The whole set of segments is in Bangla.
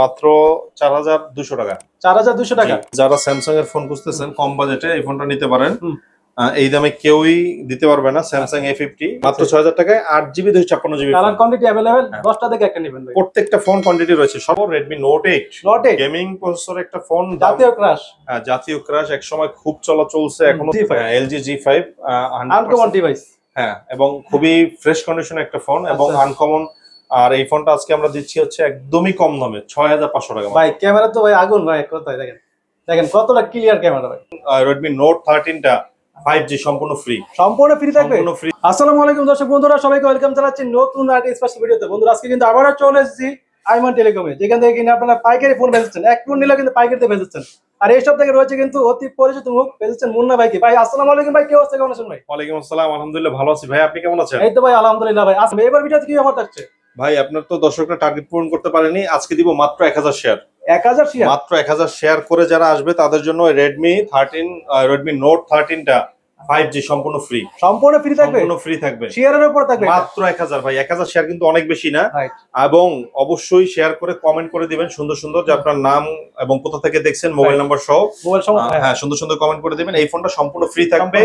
মাত্র 4200 টাকা। 4200 টাকা। যারা স্যামসাং এর ফোন খুঁজতেছেন কম বাজেটে এই ফোনটা নিতে পারেন। এই দামে কেউই দিতে পারবে না। স্যামসাং A50 মাত্র 6000 টাকায় 8GB 256GB। Colour quantity available, 10টা থেকে একটা নেবেন ভাই। প্রত্যেকটা ফোন কোয়ান্টিটি রয়েছে। সব Redmi Note 8 গেমিং প্রসেসর একটা ফোন, জাতীয় ক্রাশ। জাতীয় ক্রাশ এক সময় খুব চলছে এখনো। LG G5 uncommon device. হ্যাঁ, এবং খুবই ফ্রেশ কন্ডিশনে একটা ফোন এবং আনকমন। আর এই ফোনটা আজকে আমরা দিচ্ছি হচ্ছে একদমই কম দামে 6500 টাকা। ভাই ক্যামেরা তো ভাই আগুন ভাই, কোথায় দেখেন দেখেন কতটা ক্লিয়ার ক্যামেরা ভাই। Redmi Note 13 টা 5G সম্পূর্ণ ফ্রি। সম্পূর্ণ ফ্রি থাকবে। আসসালামু আলাইকুম দর্শক বন্ধুরা, সবাইকে ওয়েলকাম জানাচ্ছি নতুন আর স্পেশাল ভিডিওতে। বন্ধুরা আজকে কিন্তু আবারও চলে এসেছি আইমান টেলিকমে, যেখান থেকে কিন্তু আপনারা পাইকারি ফোন বেচছেন। এক ফোন নিলে কিন্তু পাইকারিতে বেচছেন। আর এই সব থেকে রয়েছে কিন্তু অতি পরিচিত মুখ, বেচছেন মুন্না ভাইকে। ভাই আসসালামু আলাইকুম ভাই, কি অবস্থা, কেমন আছেন ভাই? ওয়ালাইকুম আসসালাম, আলহামদুলিল্লাহ ভালো আছি ভাই, আপনি কেমন আছেন? এই তো ভাই আলহামদুলিল্লাহ ভাই। আচ্ছা এবার ভিডিওতে কি অফার থাকছে? ভাই আপনার তো দর্শকরা টার্গেট পূরণ করতে পারেনি, আজকে দিব মাত্র 1000 শেয়ার। 1000 শেয়ার? মাত্র 1000 শেয়ার করে যারা আসবে তাদের জন্য Redmi Note 13 টা 5G সম্পূর্ণ ফ্রি। সম্পূর্ণ ফ্রি থাকবে? সম্পূর্ণ ফ্রি থাকবে। শেয়ারের উপর থাকবে মাত্র 1000 ভাই। 1000 শেয়ার কিন্তু অনেক বেশি না। এবং অবশ্যই শেয়ার করে কমেন্ট করে দিবেন সুন্দর সুন্দর, যে আপনার নাম এবং কোথা থেকে দেখছেন, মোবাইল নাম্বার সহ। হ্যাঁ, সুন্দর সুন্দর কমেন্ট করে দিবেন। এই ফোনটা সম্পূর্ণ ফ্রি থাকবে।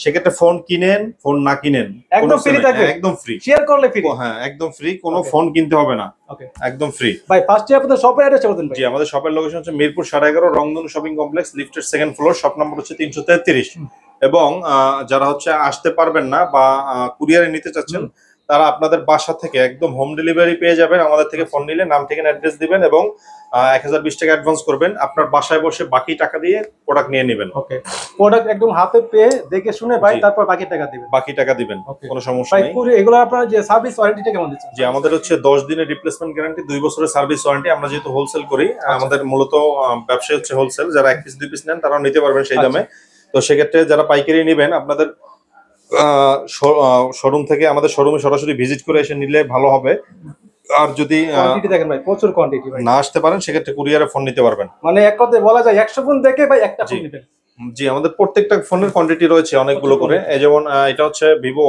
সেক্ষেত্রে ফোন কিনেন ফোন না কিনেন একদম ফ্রি থাকবে। একদম ফ্রি। শেয়ার করলে ফ্রি। হ্যাঁ একদম ফ্রি, কোনো ফোন কিনতে হবে না। ওকে, একদম ফ্রি। ভাই ফার্স্টে আপনাদের শপের অ্যাড্রেসটা বলুন ভাই। জি, আমাদের শপের লোকেশন হচ্ছে মিরপুর 11.5 রংধনু শপিং কমপ্লেক্স, লিফটের সেকেন্ড ফ্লোর, শপ নাম্বার হচ্ছে 333। এবং যারা হচ্ছে আসতে পারবেন না বা কুরিয়ারে নিতে চাচ্ছেন, তারা আপনাদের বাসা থেকে একদম হোম ডেলিভারি পেয়ে যাবেন। আমাদের থেকে ফোন নিলে নাম ঠিকানা অ্যাড্রেস দিবেন এবং 1020 টাকা অ্যাডভান্স করবেন। আপনার বাসায় বসে বাকি টাকা দিয়ে প্রোডাক্ট নিয়ে নেবেন। ওকে, প্রোডাক্ট একদম হাতে পেয়ে দেখে শুনে ভাই তারপর বাকি টাকা দিবেন। বাকি টাকা দিবেন, কোনো সমস্যা নেই। ভাই এগুলো আপনার যে সার্ভিস ওয়ারেন্টিটা কেমন দিচ্ছেন? জি, আমাদের হচ্ছে 10 দিনের রিপ্লেসমেন্ট গ্যারান্টি, 2 বছরের সার্ভিস ওয়ারেন্টি। আমরা যেহেতু হোলসেল করি, আমাদের মূলত ব্যবসা হচ্ছে হোলসেল। যারা 1 পিস 2 পিস নেন তারাও নিতে পারবেন সেই দামে। তো সেক্ষেত্রে যারা পাইকারি নেবেন, আপনাদের শোরুম থেকে আমাদের শোরুমে সরাসরি ভিজিট করে এসে নিলে ভালো হবে। আর যদি কোয়ান্টিটি দেখেন ভাই, প্রচুর কোয়ান্টিটি ভাই, না আসতে পারেন সেক্ষেত্রে কুরিয়ারে ফোন নিতে পারবেন। মানে এক কথায় বলা যায় 100 ফোন দেখে ভাই একটা ফোন নেবেন। জি, আমাদের প্রত্যেকটা ফোনের কোয়ান্টিটি রয়েছে অনেকগুলো করে। এই যেমন এটা হচ্ছে Vivo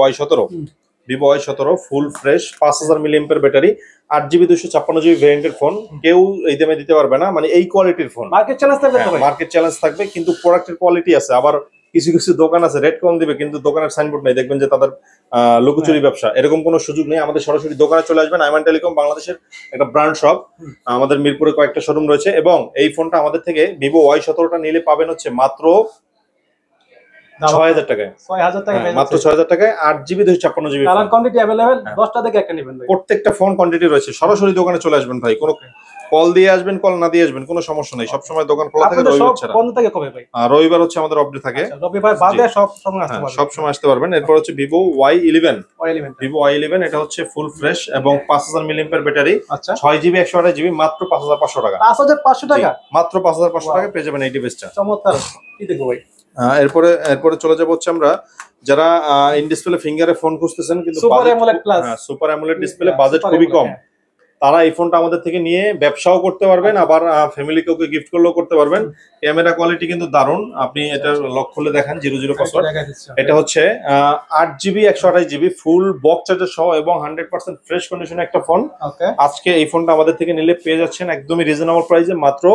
Y17 full fresh 5000 milliampere battery, 8GB 256GB ভেরিয়েন্টের ফোন। কেউ এই দামে দিতে পারবে না, মানে এই কোয়ালিটির ফোন। মার্কেট চ্যালেঞ্জ থাকবে তো ভাই। মার্কেট চ্যালেঞ্জ থাকবে, কিন্তু প্রোডাক্টের কোয়ালিটি আছে। আবার কিছু কিছু দোকান আছে রেট কম দিবে কিন্তু দোকানের সাইনবোর্ড নাই, দেখবেন যে তাদের লুকোচুরি ব্যবসা। এরকম কোনো সুযোগ নেই। আমাদের সরাসরি দোকানে চলে আসবেন। আইমান টেলিকম বাংলাদেশের একটা ব্র্যান্ড শপ। আমাদের মিরপুরে কয়েকটা শোরুম রয়েছে। এবং এই ফোনটা আমাদের থেকে Vivo Y17টা নিলে পাবেন হচ্ছে মাত্র 6000 টাকায়। 6000 টাকা মাত্র 6000 টাকায় 8GB 256GB। Colour quantity available, 10টা থেকে একটা নেবেন ভাই। প্রত্যেকটা ফোন কোয়ান্টিটি রয়েছে। সরাসরি দোকানে চলে আসবেন ভাই, কোনো কল দিয়ে আসবেন, কল না দিয়ে আসবেন, কোনো সমস্যা নেই। সব সময় দোকান খোলা থাকে। রবিবার ছাড়া। কোন থেকে কবে ভাই? রবিবার হচ্ছে আমাদের অফ ডে থাকে। রবিবার বাদে সব সময় আসতে পারবেন। সব সময় আসতে পারবেন। এরপর হচ্ছে Vivo Y11। Vivo Y11 এটা হচ্ছে ফুল ফ্রেশ এবং 5000 মিলিঅ্যাম্পিয়ার ব্যাটারি, 6GB 128GB, মাত্র 5500 টাকা। 5500 টাকা? মাত্র 5500 টাকা পেয়ে যাবেন এই ডিভাইসটা। চমৎকার। কি দেখবো ভাই? এরপরে চলে যাব হচ্ছে আমরা যারা ইন ডিসপ্লে ফিঙ্গারে ফোন খুঁজতেছেন কিন্তু super AMOLED plus, super AMOLED display, budget খুবই কম, তারা এই ফোনটা আমাদের থেকে নিয়ে ব্যবসাও করতে পারবেন, আবার ফ্যামিলিকে ওকে গিফট করলেও করতে পারবেন। ক্যামেরা কোয়ালিটি কিন্তু দারুণ। আপনি এটার লক খুলে দেখেন, 00 পাসওয়ার্ড। এটা হচ্ছে 8GB 128GB full box charger সহ এবং 100% ফ্রেশ কন্ডিশনে একটা ফোন। আজকে এই ফোনটা আমাদের থেকে নিলে পেয়ে যাচ্ছেন একদমই রিজনেবল প্রাইসে মাত্র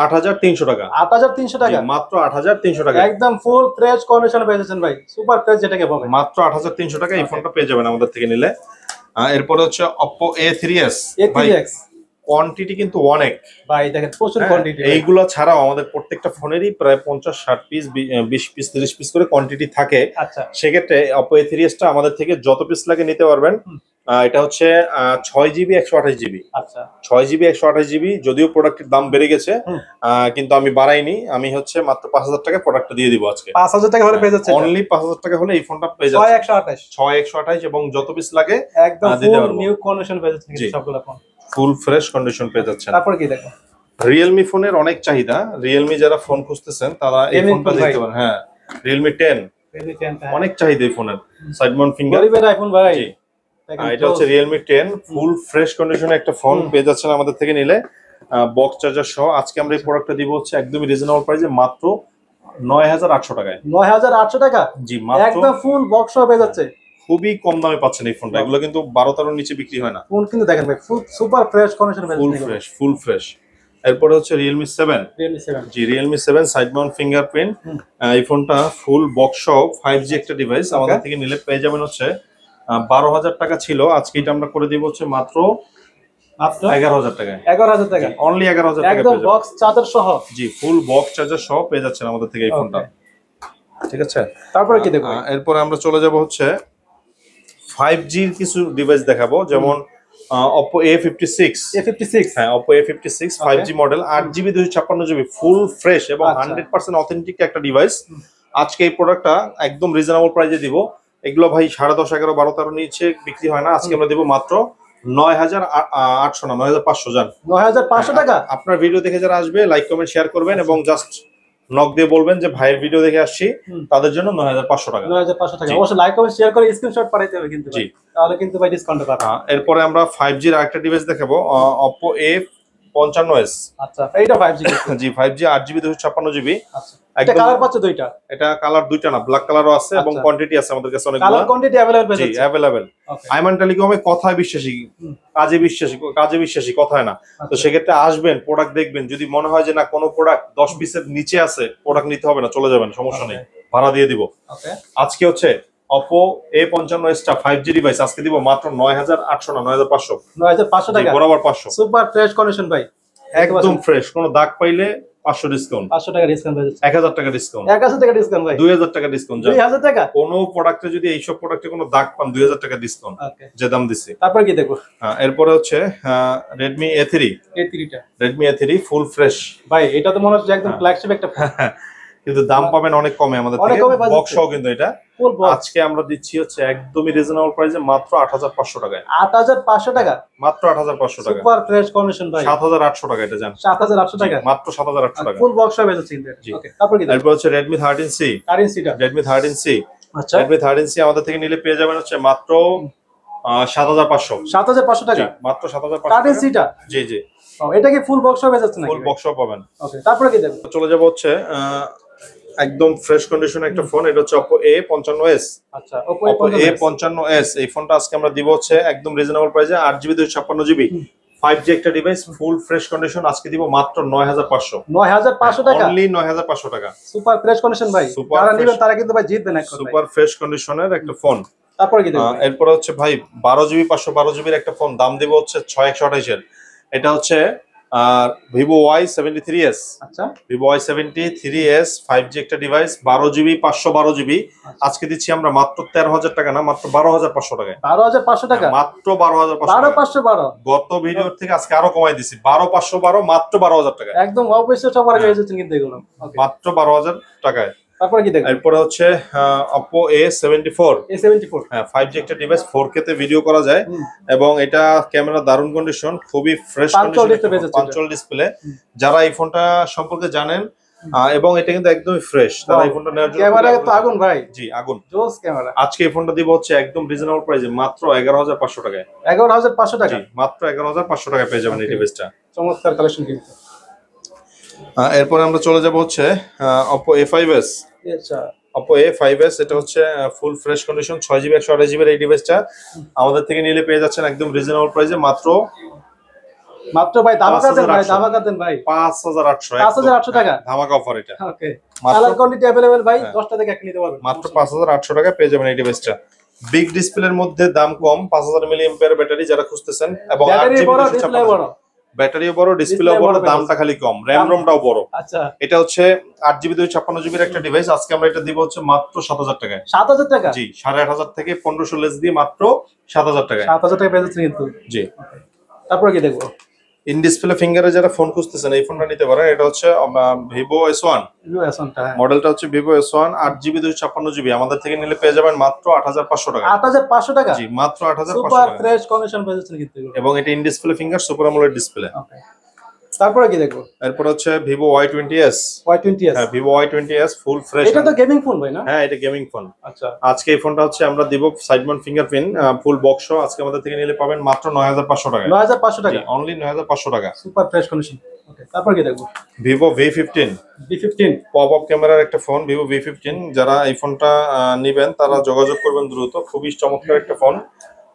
8300 টাকা। 8300 টাকা? মাত্র 8300 টাকা, একদম ফুল ফ্রেশ কন্ডিশনে পেয়ে যাচ্ছেন ভাই। সুপার ফ্রেশ যেটাকে বলে, মাত্র 8300 টাকা এই ফোনটা পেয়ে যাবেন আমাদের থেকে নিলে। এরপরে হচ্ছে Oppo A3s। কোয়ান্টিটি কিন্তু অনেক ভাই, দেখেন প্রচুর কোয়ান্টিটি। এইগুলো ছাড়াও আমাদের প্রত্যেকটা ফোনেরই প্রায় 50-60 পিস 20 পিস 30 পিস করে কোয়ান্টিটি থাকে। আচ্ছা, সেক্ষেত্রে Oppo A3s টা আমাদের থেকে যত পিস লাগে নিতে পারবেন। এটা হচ্ছে 6GB 128GB। আচ্ছা, 6GB 128GB। যদিও প্রোডাক্টের দাম বেড়ে গেছে, কিন্তু আমি বাড়াইনি। আমি হচ্ছে মাত্র 5000 টাকা প্রোডাক্টটা দিয়ে দিব আজকে। 5000 টাকা হলে পেয়ে যাচ্ছে। অনলি 5000 টাকা হলে এই ফোনটা পেয়ে যাচ্ছে 6128 এবং যত পিস লাগে একদম ফুল নিউ কন্ডিশন পেয়ে যাচ্ছে সবগুলো ফোন। ফুল ফ্রেশ কন্ডিশন পেয়ে যাচ্ছেন। তারপর কি দেখো? Realme ফোনের অনেক চাহিদা। Realme যারা ফোন খুঁজতেছেন তারা এই ফোনটা দেখতে পারেন। হ্যাঁ, Realme 10 অনেক চাহিদা এই ফোনের। সাইড মাউন্ট ফিঙ্গার গরিবের আইফোন ভাই। এটা হচ্ছে Realme 10 ফুল ফ্রেশ কন্ডিশনে একটা ফোন পেয়ে যাচ্ছেন আমাদের থেকে নিলে, বক্স চার্জার সহ। আজকে আমরা এই প্রোডাক্টটা দিব হচ্ছে একদমই রিজনেবল প্রাইসে মাত্র 9800 টাকায়। 9800 টাকা? জি, মাত্র একদম ফুল বক্স সহ পেয়ে যাচ্ছে। খুবই কম দামে পাচ্ছেন এই ফোনটা। এগুলো কিন্তু 12-13 নিচে বিক্রি হয় না। ফোন কিন্তু দেখেন ভাই super fresh condition, full fresh. এরপরে হচ্ছে Realme 7। জি Realme 7 সাইড মাউন্ট ফিঙ্গারপ্রিন্ট। এই ফোনটা ফুল বক্স সহ 5G একটা ডিভাইস। আমাদের থেকে নিলে পেয়ে যাবেন হচ্ছে 12,000 টাকা ছিল, আজকে এটা আমরা করে দিব হচ্ছে মাত্র 11,000 টাকায়। 11,000 টাকা, অনলি 11,000 টাকা একদম বক্স চার্জার সহ। জি ফুল বক্স চার্জার সহ পেয়ে যাচ্ছেন আমাদের থেকে এই ফোনটা। ঠিক আছে, তারপরে কি দেখবো? এরপরে আমরা চলে যাব হচ্ছে 5G এর কিছু ডিভাইস দেখাবো, যেমন Oppo A56। হ্যাঁ Oppo A56 5G model, 8GB 256GB full fresh এবং 100% অথেন্টিক একটা ডিভাইস। আজকে এই প্রোডাক্টটা একদম রিজনেবল প্রাইসে দিব। এগুলো ভাই 10.5, 11, 12, 13 নিচে বিক্রি হয় না। আজকে আমরা দিব মাত্র 9,800 না 9,500 জান। 9,500 টাকা। আপনার ভিডিও দেখে যারা আসবে লাইক কমেন্ট শেয়ার করবেন এবং জাস্ট নক দিয়ে বলবেন যে ভাইয়ের ভিডিও দেখে আসছি, তাদের জন্য 9,500 টাকা। 9,500 টাকা। অবশ্যই লাইক কমেন্ট শেয়ার করে স্ক্রিনশট পাঠাইতে হবে কিন্তু ভাই, তাহলে কিন্তু ভাই ডিসকাউন্ট পাবেন। এরপরে আমরা 5G এর আরেকটা ডিভাইস দেখাবো, Oppo A55s। আচ্ছা, এইটা 5G। জি 5G 8GB 256GB। আচ্ছা, এটা কালার পাচ্ছে দুইটা। এটা কালার দুইটা না, ব্ল্যাক কালারও আছে এবং কোয়ান্টিটি আছে আমাদের কাছে অনেকগুলো। কালার কোয়ান্টিটি अवेलेबल পেয়ে যাচ্ছে। জি अवेलेबल। আইমান টেলিকমে কথায় বিশ্বাসী, কাজে বিশ্বাসী, কথায় না। তো সেক্ষেত্রে আসবেন, প্রোডাক্ট দেখবেন, যদি মনে হয় যে না কোনো প্রোডাক্ট 10 পিসের নিচে আছে, প্রোডাক্ট নিতে হবে না, চলে যাবেন, সমস্যা নেই, ভাড়া দিয়ে দিব। আজকে হচ্ছে Oppo A55s টা 5G ডিভাইস আজকে দিব মাত্র 9,800 না 9,500। 9,500 টাকা বরাবর 500। সুপার ফ্রেশ কন্ডিশন ভাই, একদম ফ্রেশ, কোনো দাগ পাইলে 500 ডিসকাউন্ট, 500 টাকা ডিসকাউন্ট পেয়ে যাচ্ছে। 1,000 টাকা ডিসকাউন্ট, 1,000 টাকা ডিসকাউন্ট ভাই, 2,000 টাকা ডিসকাউন্ট। 2,000 টাকা কোনো প্রোডাক্টে যদি এইসব প্রোডাক্টে কোনো দাগ পান 2,000 টাকা ডিসকাউন্ট, যে দাম দিছি। তারপর কি দেখো? এরপরে হচ্ছে Redmi A3। টা Redmi A3 ফুল ফ্রেশ ভাই, এটা তো মনে হচ্ছে একদম ফ্ল্যাগশিপ একটা ফোন। কিন্তু দাম পাবেন অনেক কমে আমাদের থেকে, বক্স সহ কিন্তু এটা আজকে আমরা দিচ্ছি হচ্ছে একদমই রিজনেবল প্রাইসে মাত্র 8,500 টাকায়। 8,500 টাকা, মাত্র 8,500 টাকা। সুপার ফ্রেশ কন্ডিশন ভাই, 7,800 টাকা এটা জান। 7,800 টাকা, মাত্র 7,800 টাকা ফুল বক্স সহ পেয়ে যাচ্ছে কিন্তু। ওকে, তারপর কি দেখো? এরপর হচ্ছে Redmi 13C। Redmi 13C। আচ্ছা, Redmi 13C আমাদের থেকে নিলে পেয়ে যাবেন হচ্ছে মাত্র 7,500। 7,500 টাকা মাত্র 7,500 13C টা। জি জি, এটা কি ফুল বক্স সহ পেয়ে যাচ্ছে নাকি? ফুল বক্স সহ পাবেন। ওকে, তারপর কি দেখো? চলে যাব হচ্ছে একদম ফ্রেশ কন্ডিশনে একটা ফোন, এটা হচ্ছে Oppo A55s। আচ্ছা, Oppo A55s এই ফোনটা আজকে আমরা দিব হচ্ছে একদম রিজনেবল প্রাইসে 8GB 256GB 5G একটা ডিভাইস, ফুল ফ্রেশ কন্ডিশন, আজকে দিব মাত্র 9,500। 9,500 টাকা, অনলি 9,500 টাকা। সুপার ফ্রেশ কন্ডিশন ভাই, যারা নেবেন তারা কিন্তু ভাই জিতবেন এক কথায়। সুপার ফ্রেশ কন্ডিশনের একটা ফোন। তারপর কি দেখো? এরপর হচ্ছে ভাই 12GB 512GB এর একটা ফোন, দাম দিব হচ্ছে 6,128 এর। এটা হচ্ছে Vivo Y73s। আচ্ছা, Vivo Y73s 5G একটা ডিভাইস, 12GB 512GB আজকে দিচ্ছি আমরা মাত্র 13,000 টাকা না, মাত্র 12,500 টাকায়। 12,500 টাকা, মাত্র 12,500। 12,512 গত ভিডিওর থেকে আজকে আরো কমাই দিছি, 12,512 মাত্র 12,000 টাকায়। একদম অবশ্যই সবার আগে এসেছেন কিন্তু এগুলো। মাত্র 12,000 টাকায়। তারপরে কি দেখো? এরপরে হচ্ছে Oppo A74। হ্যাঁ 5G একটা ডিভাইস, 4K তে ভিডিও করা যায় এবং এটা ক্যামেরা দারুণ কন্ডিশন, খুবই ফ্রেশ কন্ডিশন, পাঞ্চুয়াল ডিসপ্লে। যারা এই ফোনটা সম্পর্কে জানেন এবং এটা কিন্তু একদমই ফ্রেশ, তারা এই ফোনটা নেওয়ার জন্য। ক্যামেরা তো আগুন ভাই, জি আগুন, জোস ক্যামেরা। আজকে এই ফোনটা দিব হচ্ছে একদম রিজনেবল প্রাইসে মাত্র 11,500 টাকায়। 11,500 টাকা, মাত্র 11,500 টাকায় পেয়ে যাবেন এই ডিভাইসটা। চমৎকার কালেকশন কিন্তু। এরপরে আমরা চলে যাব হচ্ছে Oppo A5s। আচ্ছা, Oppo A5s এটা হচ্ছে full fresh condition, 6GB 128GB এই ডিভাইসটা আমাদের থেকে নিলে পেয়ে যাচ্ছেন একদম রিজনেবল প্রাইসে মাত্র ভাই ধামাকা দেন ভাই 5,800 টাকা, ধামাকা অফার এটা। ওকে, কালার কোয়ান্টিটি अवेलेबल ভাই, 10টা থেকে একটা নিতে পারবেন মাত্র 5,800 টাকা পেয়ে যাবেন এই ডিভাইসটা। বিগ ডিসপ্লের মধ্যে দাম কম, 5,000 mAh ব্যাটারি যারা খুঁজতেছেন এবং ব্যাটারিও বড়, ডিসপ্লেও বড়, দামটা খালি কম, র‍্যাম রোমটাও বড়। আচ্ছা, এটা হচ্ছে 8GB 256GB এর একটা ডিভাইস, আজকে আমরা এটা দিব হচ্ছে মাত্র 7,000 টাকায়। 7,000 টাকা? জি, 8,500 থেকে 1,500 লেস দিয়ে মাত্র 7,000 টাকায়। 7,000 টাকা পেয়ে যাচ্ছেন কিন্তু। জি, তারপরে কি দেখবো? ইন ডিসপ্লে ফিঙ্গারে যারা ফোন খুঁজতেছেন এই ফোনটা নিতে পারেন। এটা হচ্ছে Vivo S1। মডেলটা হচ্ছে Vivo S1 8GB 256GB আমাদের থেকে নিলে পেয়ে যাবেন মাত্র 8,500 টাকা। 8,500 টাকা? জি, মাত্র 8,500 সুপার টাকা। ফ্রেশ কন্ডিশন পেয়ে যাচ্ছেন কিন্তু এবং এটা in display finger super AMOLED display. Okay, তারপরে কি দেখবো? এরপর হচ্ছে Vivo Y20s। হ্যাঁ, Vivo Y20s ফুল ফ্রেশ। এটা তো গেমিং ফোন ভাই না? হ্যাঁ, এটা গেমিং ফোন। আচ্ছা, আজকে এই ফোনটা হচ্ছে আমরা দিব side Mount fingerprint full box, আজকে আমাদের থেকে নিলে পাবেন মাত্র 9,500 টাকা। 9,500 টাকা, অনলি 9,500 টাকা। Super fresh condition. ওকে, তারপর কি দেখবো? Vivo V15 V15 pop up ক্যামেরার একটা ফোন, ভিভো V15। যারা এই ফোনটা নেবেন তারা যোগাযোগ করবেন দ্রুত। খুবই চমৎকার একটা ফোন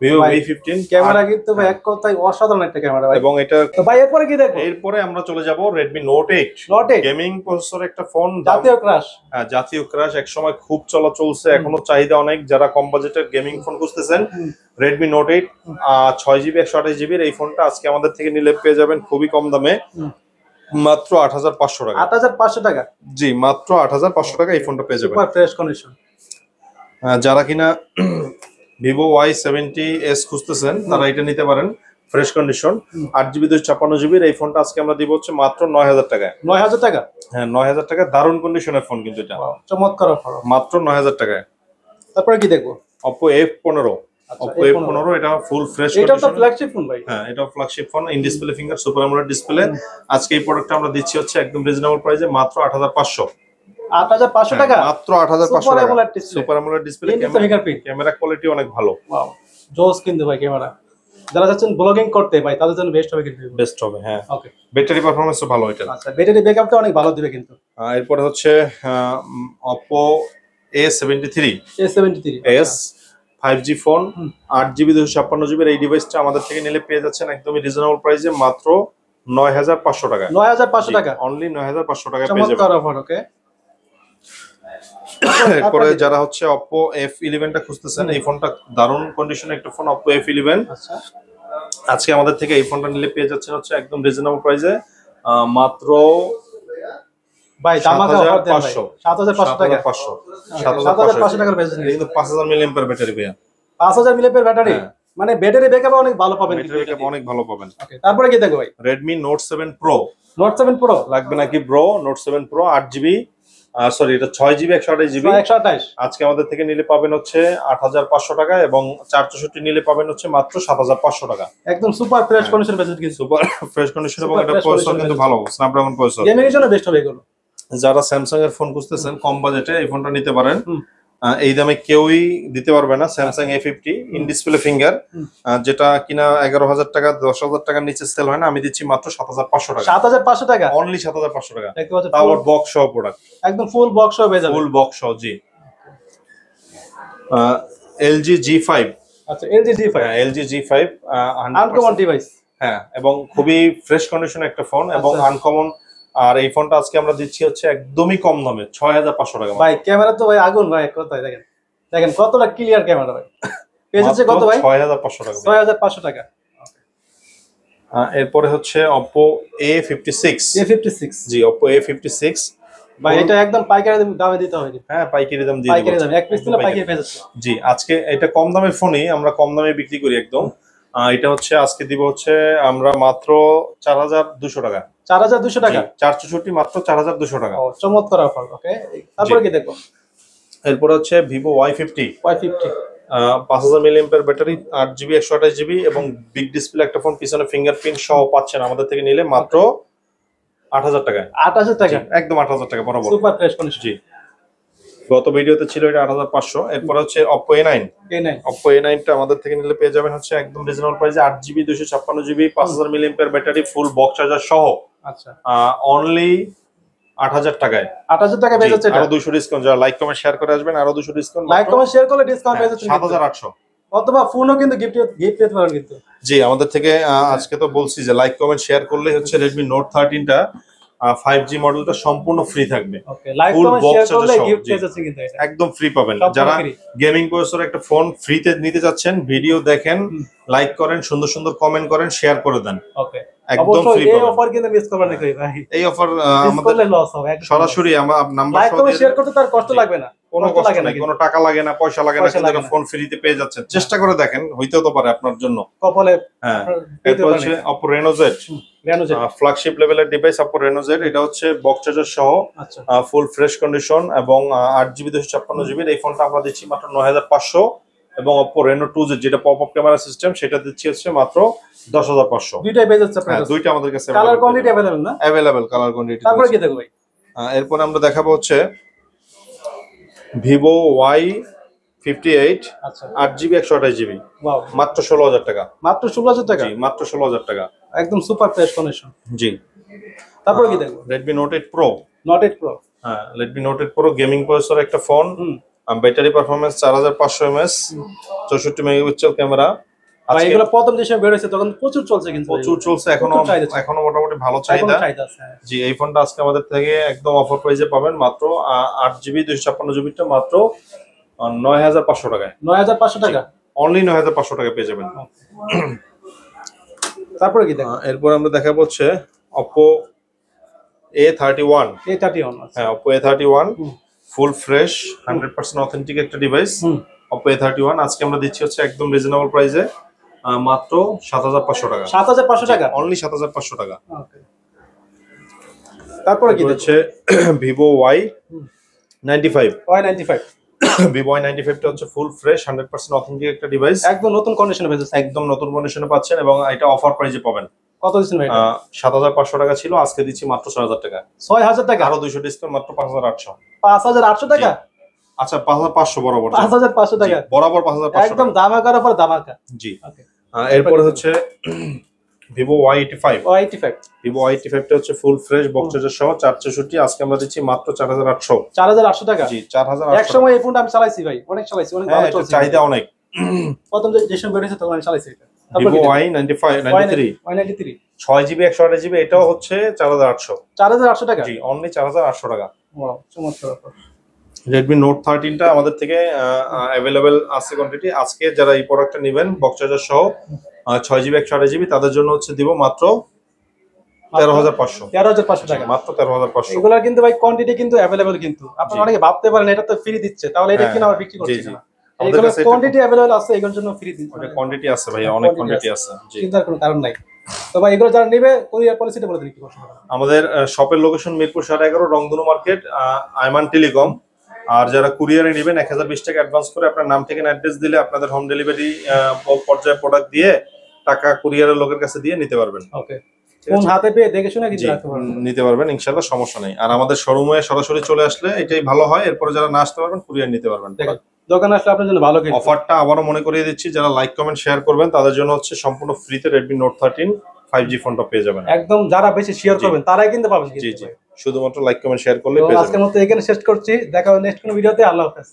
ভিভো V15। ক্যামেরা কিন্তু ভাই এক কথায় অসাধারণ একটা ক্যামেরা ভাই। এবং এটা তো ভাই এরপরে কি দেখবো? এরপরে আমরা চলে যাব Redmi Note 8 গেমিং প্রসেসর একটা ফোন, জাতীয় ক্রাশ। জাতীয় ক্রাশ, এক সময় খুব চলছে, এখনো চাহিদা অনেক। যারা কম বাজেটের গেমিং ফোন খুঁজতেছেন, Redmi Note 8 6GB 128GB এই ফোনটা আজকে আমাদের থেকে নিলে পেয়ে যাবেন খুবই কম দামে, মাত্র 8500 টাকা। 8500 টাকা? জি, মাত্র 8500 টাকা এই ফোনটা পেয়ে যাবেন। Super fresh condition. যারা কিনা ভিভো Y70s খুঁজতেছেন তারা এটা নিতে পারেন, ফ্রেশ কন্ডিশন, 8GB 256GB এই ফোনটা আজকে আমরা দিব হচ্ছে মাত্র 9000 টাকায়। 9000 টাকা? হ্যাঁ, 9000 টাকা, দারুণ কন্ডিশনের ফোন কিন্তু এটা, চমৎকার অফার, মাত্র 9000 টাকায়। তারপরে কি দেখবো? Oppo F15 Oppo F15 এটা ফুল ফ্রেশ কন্ডিশন। এটা তো ফ্ল্যাগশিপ ফোন ভাই। হ্যাঁ, এটা flagship phone, in display finger super AMOLED display. আজকে এই প্রোডাক্টটা আমরা দিচ্ছি হচ্ছে একদম রিজনেবল প্রাইসে, মাত্র 8500। 8500 টাকা? মাত্র 8500 টাকা। Super AMOLED display, camera quality অনেক ভালো। ওয়াও, জোস কিন্তু ভাই ক্যামেরা। যারা যাচ্ছেন ব্লগিং করতে ভাই তাদের জন্য বেস্ট হবে কিন্তু। বেস্ট হবে, হ্যাঁ। ওকে, ব্যাটারি পারফরম্যান্সও ভালো এটা। আচ্ছা, ব্যাটারি ব্যাকআপটা অনেক ভালো দিবে কিন্তু। এরপরে হচ্ছে Oppo A73 A73s 5G phone, 8GB 256GB এই ডিভাইসটা আমাদের থেকে নিলে পেয়ে যাচ্ছেন একদমই রিজনেবল প্রাইসে, মাত্র 9500 টাকা। 9500 টাকা? অনলি 9500 টাকা পেয়ে যাবেন। চমৎকার অফার। ওকে, এরপরে যারা হচ্ছে Oppo F11 টা খুঁজতেছেন, এই ফোনটা দারুণ কন্ডিশনের একটা ফোন, Oppo F11। আচ্ছা, আজকে আমাদের থেকে এই ফোনটা নিলে পেয়ে যাচ্ছেন হচ্ছে একদম রিজনেবল প্রাইসে, মাত্র ভাই দামাকা অফার দেন ভাই। 7500 টাকা? 7500 টাকার বেশি নেই কিন্তু 5000 mAh ব্যাটারি ভাইয়া। 5000 mAh ব্যাটারি, মানে ব্যাটারি ব্যাকআপ অনেক ভালো পাবেন। ব্যাটারি ব্যাকআপ অনেক ভালো পাবেন। ওকে, তারপরে কি দেখো ভাই? Redmi Note 7 Pro। Note 7 Pro লাগবে নাকি bro? Note 7 Pro 8GB, sorry এটা 6GB 128GB। 128 আজকে আমাদের থেকে নিলে পাবেন হচ্ছে 8500 টাকা, এবং 464 নিলে পাবেন হচ্ছে মাত্র 7500 টাকা। একদম সুপার ফ্রেশ কন্ডিশন বেসড কিছু। সুপার ফ্রেশ কন্ডিশন, এবং এটা প্রসেসর কিন্তু ভালো, স্ন্যাপড্রাগন প্রসেসর। গেমিং এর জন্য বেস্ট হবে এগুলো। যারা স্যামসাং এর ফোন খুঁজতেছেন কম বাজেটে, এই ফোনটা নিতে পারেন। এই দামে কেউই দিতে পারবে না। Samsung A50 in display finger, যেটা কিনা 11000 টাকা 10000 টাকার নিচে সেল হয় না, আমি দিচ্ছি মাত্র 7500 টাকা। 7500 টাকা? অনলি 7500 টাকা। দেখতে পাচ্ছেন তাও বক্স সহ প্রোডাক্ট, একদম ফুল বক্স সহ পেয়ে যাবেন। ফুল বক্স সহ, জি। LG G5। আচ্ছা, LG G5। হ্যাঁ, LG G5 আনকমন ডিভাইস। হ্যাঁ, এবং খুবই ফ্রেশ কন্ডিশনের একটা ফোন, এবং আনকমন। আর এই ফোনটা আজকে আমরা দিচ্ছি হচ্ছে একদমই কম দামে, 6500 টাকা। ভাই ক্যামেরা তো ভাই আগুন ভাই, এক কথায় দেখেন দেখেন কতটা ক্লিয়ার ক্যামেরা ভাই। পেজ হচ্ছে কত ভাই? 6500 টাকা। 6500 টাকা। এরপরে হচ্ছে Oppo A56। জি, Oppo A56 ভাই এটা একদম পাইকারি দামে দিতে হবে। হ্যাঁ, পাইকারি দাম দিয়ে পাইকারি দামে, এক পিস নিলে পাইকারি পেয়ে যাচ্ছে। জি, আজকে এটা কম দামের ফোনই আমরা কম দামে বিক্রি করি একদম। এটা হচ্ছে আজকে দিব হচ্ছে আমরা মাত্র 4200 টাকা। 4200 টাকা? 464 মাত্র 4200 টাকা। ও, চমৎকার অফার। ওকে, তারপরে কি দেখো? এরপর হচ্ছে Vivo Y50 Y50 5000 mAh battery, 8GB 128GB, এবং বিগ ডিসপ্লে একটা ফোন, পিছনে ফিঙ্গারপ্রিন্ট সহ পাচ্ছেন আমাদের থেকে নিলে মাত্র 8000 টাকায়। 8000 টাকা? একদম 8000 টাকা বরাবর। Super fresh condition. জি, গত ভিডিওতে ছিল এটা 8500। এরপর হচ্ছে Oppo A9। Oppo A9 টা আমাদের থেকে নিলে পেয়ে যাবেন হচ্ছে একদম রিজনেবল প্রাইসে, 8GB 256GB 5000 mAh battery, full box charger সহ। আচ্ছা, অনলি 8000 টাকায়। 8000 টাকা পেয়ে যাচ্ছে। আরো 200 ডিসকাউন্ট, যারা লাইক কমেন্ট শেয়ার করে আসবেন আরো 200 ডিসকাউন্ট। লাইক কমেন্ট শেয়ার করলে ডিসকাউন্ট পেয়ে যাচ্ছে 7800। অথবা ফোনও কিন্তু গিফট পেতে পারেন কিন্তু। জি, আমাদের থেকে আজকে তো বলছি যে লাইক কমেন্ট শেয়ার করলে হচ্ছে Redmi Note 13 টা 5G মডেলটা সম্পূর্ণ ফ্রি থাকবে। ওকে, লাইক কমেন্ট শেয়ার করলে গিফট পেয়ে যাচ্ছে কিন্তু, এটা একদম ফ্রি পাবেন। যারা গেমিং প্রসেসর একটা ফোন ফ্রিতে নিতে যাচ্ছেন, ভিডিও দেখেন, লাইক করেন, সুন্দর সুন্দর কমেন্ট করেন, শেয়ার করে দেন। ওকে, একদম ফ্রি পাবেন। পাবেন। এই অফার কিন্তু মিস করবেন না ভাই। এই অফার আমাদের লস হবে। সরাসরি আমরা নাম্বার লাইক কমেন্ট শেয়ার করতে তার কষ্ট লাগবে না, কোনো কষ্ট নাই, কোনো টাকা লাগে না, পয়সা লাগে না, কিন্তু ফোন ফ্রিতে পেয়ে যাচ্ছেন। চেষ্টা করে দেখেন, হইতেও তো পারে আপনার জন্য কপালে। হ্যাঁ, এরপর হচ্ছে Oppo Reno Z ফ্ল্যাগশিপ লেভেলের ডিভাইস, Oppo Reno Z। এটা হচ্ছে বক্স চার্জার সহ, ফুল ফ্রেশ কন্ডিশন, এবং 8GB 256GB এই ফোনটা আমরা দিচ্ছি মাত্র 9500। এবং Oppo Reno 2Z যেটা পপ আপ ক্যামেরা সিস্টেম, সেটা দিচ্ছি হচ্ছে মাত্র 10500। দুইটাই পেয়ে যাচ্ছে আপনাদের? দুইটা আমাদের কাছে কালার কোয়ান্টিটি अवेलेबल না? Available colour quantity. তারপরে কি দেখো ভাই? এরপর আমরা দেখাবো হচ্ছে Vivo Y58। আচ্ছা, 8GB 128GB, ওয়াও, মাত্র 16000 টাকা। মাত্র 16000 টাকা? জি, মাত্র 16000 টাকা। একদম সুপার ফ্রেশ কন্ডিশন। জি, তারপরে কি দেখবো? Redmi Note 8 Pro। Note 8 Pro। হ্যাঁ, Redmi Note 8 Pro gaming processor একটা ফোন। Battery performance 4500 mAh, 64 megapixel camera. ভাই এগুলো প্রথম যে সময় বের হয়েছে তখন প্রচুর চলছে, কিন্তু প্রচুর চলছে, এখনো মোটামুটি ভালো চাহিদা। জি, এই ফোনটা আজকে আমাদের থেকে একদম অফার প্রাইসে পাবেন মাত্র 8GB 256GB টা মাত্র 9500 টাকায়। 9500 টাকা, অনলি 9500 টাকায় পেয়ে যাবেন। তারপরে কি দেখো? এরপর আমরা দেখাবো হচ্ছে Oppo A31। হ্যাঁ, Oppo A31 full fresh 100% authentic একটা ডিভাইস। Oppo A31 আজকে আমরা দিচ্ছি হচ্ছে একদম রিজনেবল প্রাইসে মাত্র 7500 টাকা। 7500 টাকা, অনলি 7500 টাকা। ওকে। তারপরে কি হচ্ছে Vivo Y95। Vivo Y95 টা হচ্ছে ফুল ফ্রেশ 100% অথেন্টিক একটা ডিভাইস, একদম নতুন কন্ডিশনে পেয়েছেন। একদম নতুন কন্ডিশনে পাচ্ছেন এবং এটা অফার প্রাইসে পাবেন। কত দিচ্ছেন ভাই? 7500 টাকা ছিল, আজকে দিচ্ছি মাত্র 6000 টাকা। 6000 টাকা, আরো 200 ডিসকাউন্ট, মাত্র 5800। 5800 টাকা? আচ্ছা, 5500 বরাবর। 5500 টাকা বরাবর 5500, একদম ধামাকার উপর ধামাকা। জি। এরপরে হচ্ছে Vivo Y85। Vivo Y85 টা হচ্ছে ফুল ফ্রেশ বক্স চার্জার সহ 464, আজকে আমরা দিচ্ছি মাত্র 4800। 4800 টাকা? জি, 4800। এক সময় এই ফোনটা আমি চালাইছি ভাই, অনেক চালাইছি, অনেক ভালো চলছে, চাহিদা অনেক। প্রথম যে সময় বের হয়েছে তখন আমি চালাইছি এটা। Vivo Y93 6GB 128GB, এটাও হচ্ছে 4800 টাকা। জি, অনলি 4800 টাকা। ওয়াও, চমৎকার অফার। Redmi Note 13 টা আমাদের থেকে অ্যাভেলেবেল আছে কোয়ান্টিটি। আজকে যারা এই প্রোডাক্টটা নেবেন বক্স চার্জার সহ 6GB 128GB, তাদের জন্য হচ্ছে দিব মাত্র 13500। 13500 টাকা, মাত্র 13500। এগুলা কিন্তু ভাই কোয়ান্টিটি কিন্তু अवेलेबल, কিন্তু আপনারা অনেকে ভাবতে পারেন এটা তো ফ্রি দিচ্ছে, তাহলে এটা কিনা আবার বিক্রি করছে না। এগুলো কোয়ান্টিটি अवेलेबल আছে, এগুলোর জন্য ফ্রি দিচ্ছে। ওটা কোয়ান্টিটি আছে ভাই, অনেক কোয়ান্টিটি আছে। জি, চিন্তার কোনো কারণ নাই। তো ভাই এগুলো যারা নেবে কুরিয়ার পলিসিটা বলে দিন কি করতে হবে। আমাদের শপের লোকেশন মিরপুর 11.5 রংধনু মার্কেট, আইমান টেলিকম। আর যারা কুরিয়ারে নেবেন 1020 টাকা অ্যাডভান্স করে আপনার নাম ঠিকানা অ্যাড্রেস দিলে আপনাদের হোম ডেলিভারি পর্যায়ে প্রোডাক্ট দিয়ে টাকা কুরিয়ারের লোকের কাছে দিয়ে নিতে পারবেন। ওকে, কোন হাতে পেয়ে দেখে শুনে কিন্তু রাখতে পারবেন, নিতে পারবেন ইনশাআল্লাহ, সমস্যা নেই। আর আমাদের শোরুমে সরাসরি চলে আসলে এটাই ভালো হয়, এরপর যারা না আসতে পারবেন কুরিয়ার নিতে পারবেন। দোকানে আসলে আপনার জন্য ভালো কিছু অফারটা আবারও মনে করিয়ে দিচ্ছি, যারা লাইক কমেন্ট শেয়ার করবেন তাদের জন্য হচ্ছে সম্পূর্ণ ফ্রিতে Redmi Note 13 5G ফোনটা পেয়ে যাবেন। একদম যারা বেশি শেয়ার করবেন তারাই কিন্তু পাবেন। জি জি, শুধুমাত্র লাইক কমেন্ট শেয়ার করলে পেয়ে যাবেন। আজকের মতো এখানে শেষ করছি, দেখা হবে নেক্সট কোনো ভিডিওতে। আল্লাহ হাফেজ।